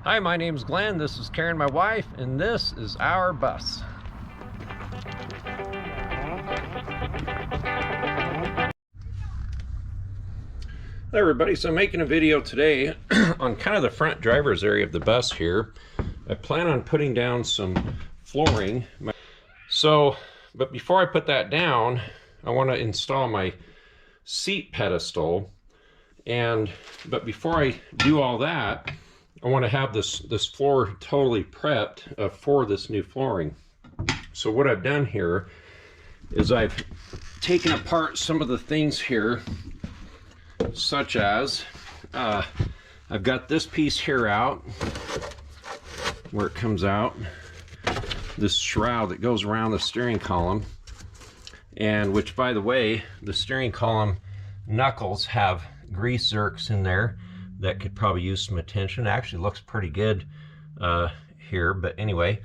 Hi, my name's Glenn. This is Karen, my wife, and this is our bus. Hi everybody, so I'm making a video today on kind of the front driver's area of the bus here. I plan on putting down some flooring. But before I put that down, I want to install my seat pedestal. But before I do all that, I want to have this floor totally prepped for this new flooring. So what I've done here is I've taken apart some of the things here, such as I've got this piece here out, where it comes out, this shroud that goes around the steering column, and which, by the way, the steering column knuckles have grease zerks in there that could probably use some attention. It actually looks pretty good here, but anyway.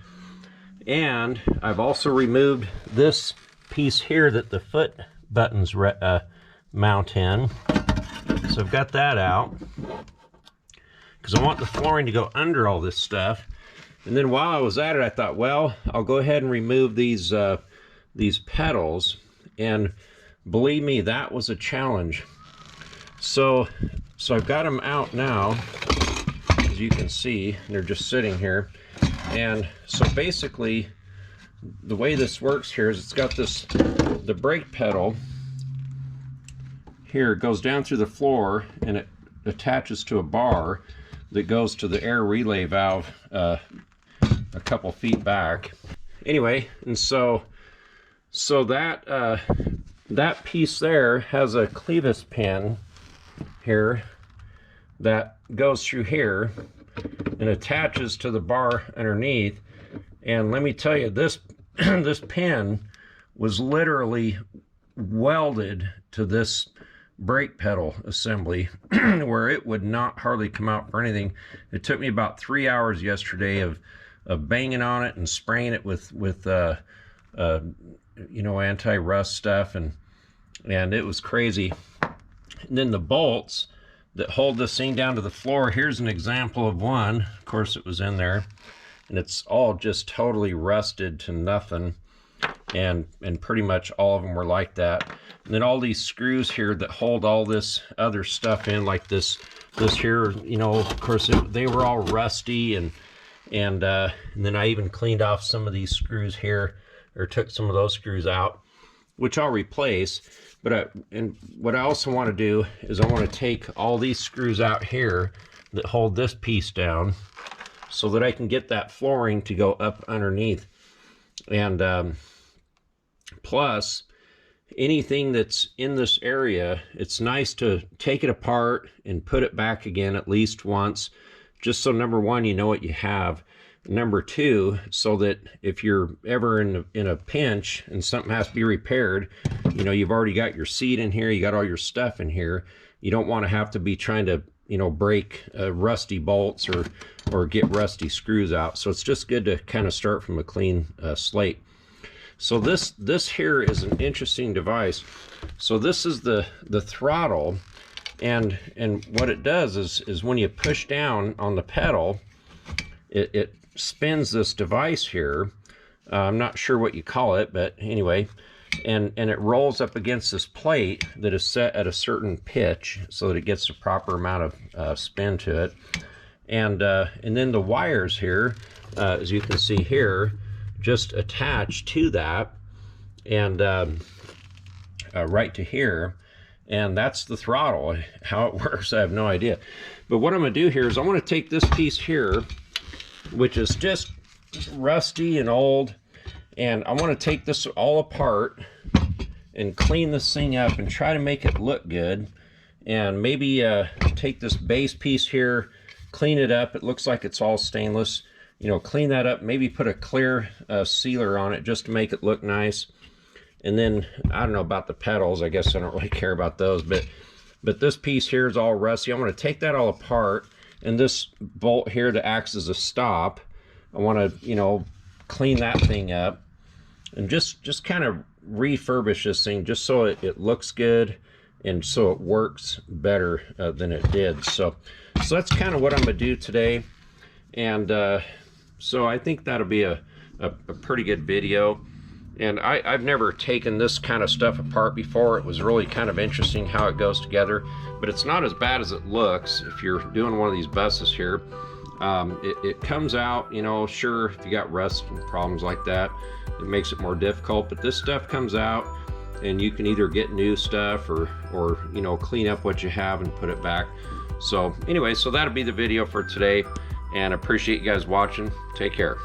And I've also removed this piece here that the foot buttons mount in. So I've got that out because I want the flooring to go under all this stuff. And then while I was at it, I thought, well, I'll go ahead and remove these pedals. And believe me, that was a challenge. So I've got them out now, as you can see. They're just sitting here. And so basically, the way this works here is it's got the brake pedal here. It goes down through the floor and it attaches to a bar that goes to the air relay valve a couple feet back. Anyway, and so that piece there has a clevis pin here that goes through here and attaches to the bar underneath. And let me tell you, this this pin was literally welded to this brake pedal assembly where it would not hardly come out for anything. It took me about 3 hours yesterday of banging on it and spraying it with you know, anti-rust stuff, and it was crazy. And then the bolts that hold this thing down to the floor, here's an example of one. Of course, it was in there, and it's all just totally rusted to nothing, and pretty much all of them were like that. And then all these screws here that hold all this other stuff in, like this here, you know, of course they were all rusty, and then I even cleaned off some of these screws here, or took some of those screws out, which I'll replace. But what I also want to do is I want to take all these screws out here that hold this piece down so that I can get that flooring to go up underneath. And plus, anything that's in this area, it's nice to take it apart and put it back again at least once, just so number one, you know what you have. Number two, so that if you're ever in a pinch and something has to be repaired, you know, you've already got your seat in here, you got all your stuff in here. You don't want to have to be trying to, you know, break rusty bolts or get rusty screws out. So it's just good to kind of start from a clean slate. So this here is an interesting device. So this is the throttle, and what it does is when you push down on the pedal, it spins this device here. I'm not sure what you call it, but anyway, and it rolls up against this plate that is set at a certain pitch so that it gets the proper amount of spin to it. And then the wires here, as you can see here, just attach to that, and right to here, and that's the throttle. How it works, I have no idea. But what I'm going to do here is I want to take this piece here, which is just rusty and old, and I want to take this all apart and clean this thing up and try to make it look good. And maybe take this base piece here, clean it up. It looks like it's all stainless. You know, clean that up, maybe put a clear sealer on it just to make it look nice. And then, I don't know about the pedals, I guess I don't really care about those, but this piece here is all rusty. I'm going to take that all apart, and this bolt here that acts as a stop, I want to, you know, clean that thing up and just kind of refurbish this thing just so it looks good and so it works better than it did. So that's kind of what I'm going to do today. And so I think that'll be a pretty good video. And I've never taken this kind of stuff apart before. It was really kind of interesting how it goes together, but it's not as bad as it looks if you're doing one of these buses here. It comes out, you know, sure, if you got rust and problems like that, it makes it more difficult, but this stuff comes out and you can either get new stuff or you know, clean up what you have and put it back. So anyway, so that'll be the video for today, and I appreciate you guys watching. Take care.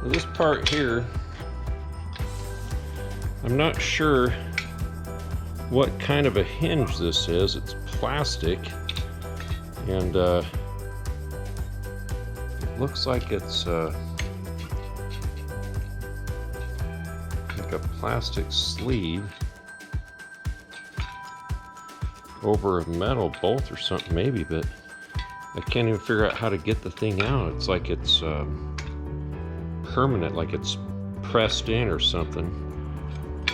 This part here, I'm not sure what kind of a hinge this is. It's plastic, and it looks like it's like a plastic sleeve over a metal bolt or something maybe, but I can't even figure out how to get the thing out. It's like it's permanent, like it's pressed in or something.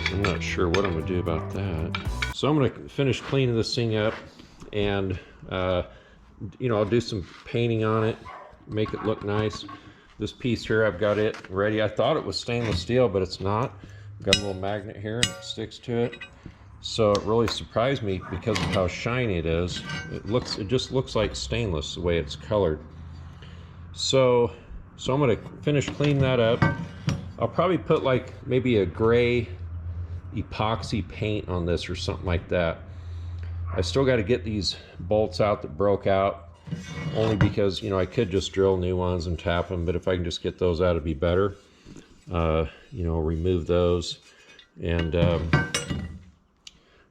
I'm not sure what I'm gonna do about that. So I'm gonna finish cleaning this thing up, and you know, I'll do some painting on it, make it look nice. This piece here, I've got it ready. I thought it was stainless steel, but it's not. I've got a little magnet here and it sticks to it. So it really surprised me because of how shiny it is. It just looks like stainless the way it's colored. So I'm gonna finish cleaning that up. I'll probably put like maybe a gray epoxy paint on this or something like that. I still got to get these bolts out that broke out, only because, you know, I could just drill new ones and tap them, but if I can just get those out, it'd be better. You know, remove those. And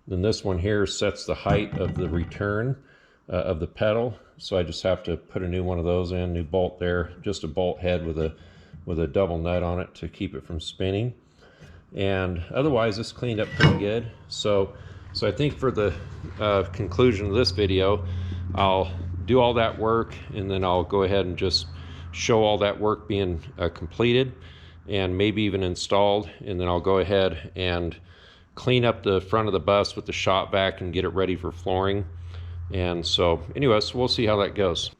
then this one here sets the height of the return of the pedal, so I just have to put a new one of those in, new bolt there, just a bolt head with a double nut on it to keep it from spinning. And otherwise it's cleaned up pretty good. So I think for the conclusion of this video, I'll do all that work, and then I'll go ahead and just show all that work being completed and maybe even installed, and then I'll go ahead and clean up the front of the bus with the shop vac and get it ready for flooring. And so anyways, we'll see how that goes.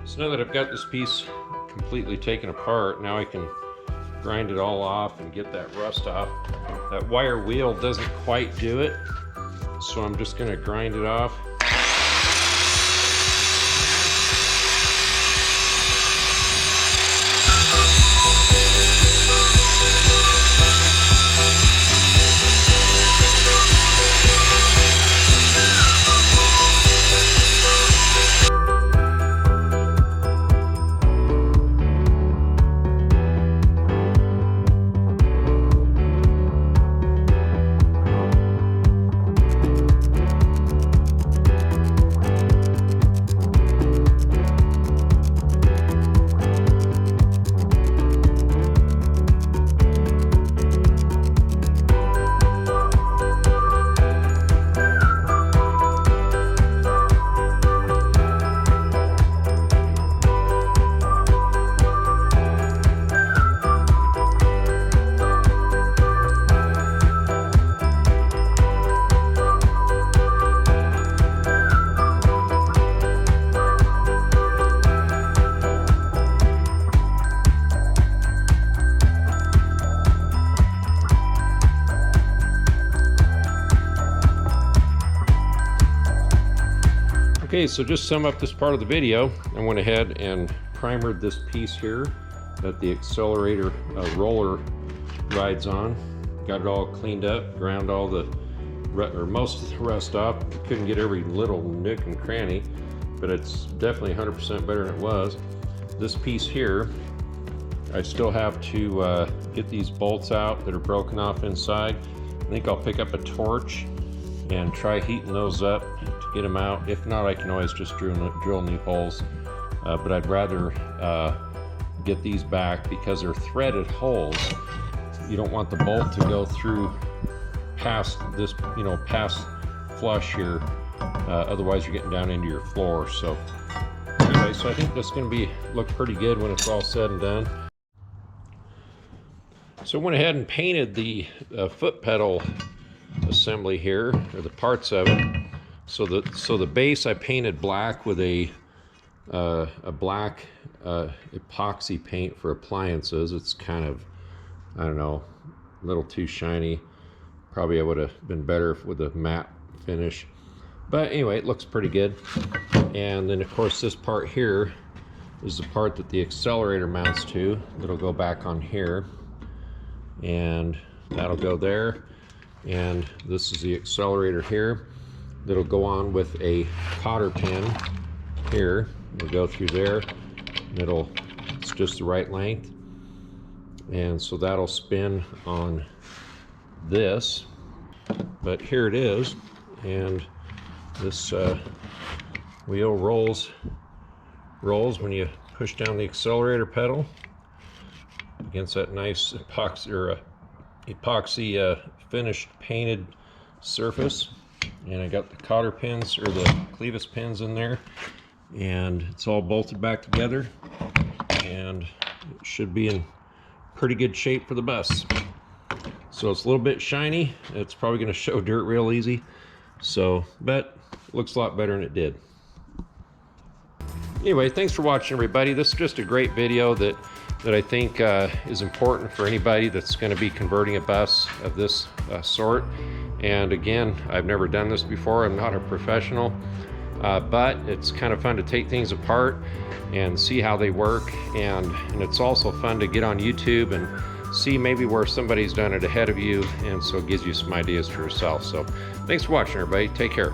So now that I've got this piece completely taken apart, now I can grind it all off and get that rust off. That wire wheel doesn't quite do it, so I'm just going to grind it off. Okay, so just sum up this part of the video. I went ahead and primered this piece here that the accelerator roller rides on. Got it all cleaned up, ground all the, or most of the rust off. Couldn't get every little nook and cranny, but it's definitely 100% better than it was. This piece here, I still have to get these bolts out that are broken off inside. I think I'll pick up a torch and try heating those up to get them out. If not, I can always just drill new holes. But I'd rather get these back because they're threaded holes. You don't want the bolt to go through past this, past flush here. Otherwise, you're getting down into your floor. So anyway, so I think that's going to look pretty good when it's all said and done. So I went ahead and painted the foot pedal assembly here, or the parts of it. So the base I painted black with a black epoxy paint for appliances. It's kind of, I don't know, a little too shiny. Probably I would have been better with a matte finish. But anyway, it looks pretty good. And then of course this part here is the part that the accelerator mounts to. It'll go back on here. And that'll go there. And this is the accelerator here. That'll go on with a cotter pin here. It'll go through there. And it's just the right length. And so that'll spin on this. But here it is. And this wheel rolls when you push down the accelerator pedal against that nice epoxy finished painted surface. And I got the cotter pins, or the clevis pins in there, and it's all bolted back together, and it should be in pretty good shape for the bus. So it's a little bit shiny. It's probably going to show dirt real easy. So, but looks a lot better than it did. Anyway, thanks for watching, everybody. This is just a great video that I think is important for anybody that's going to be converting a bus of this sort. And again, I've never done this before. I'm not a professional, but it's kind of fun to take things apart and see how they work. And it's also fun to get on YouTube and see maybe where somebody's done it ahead of you. And so it gives you some ideas for yourself. So thanks for watching, everybody. Take care.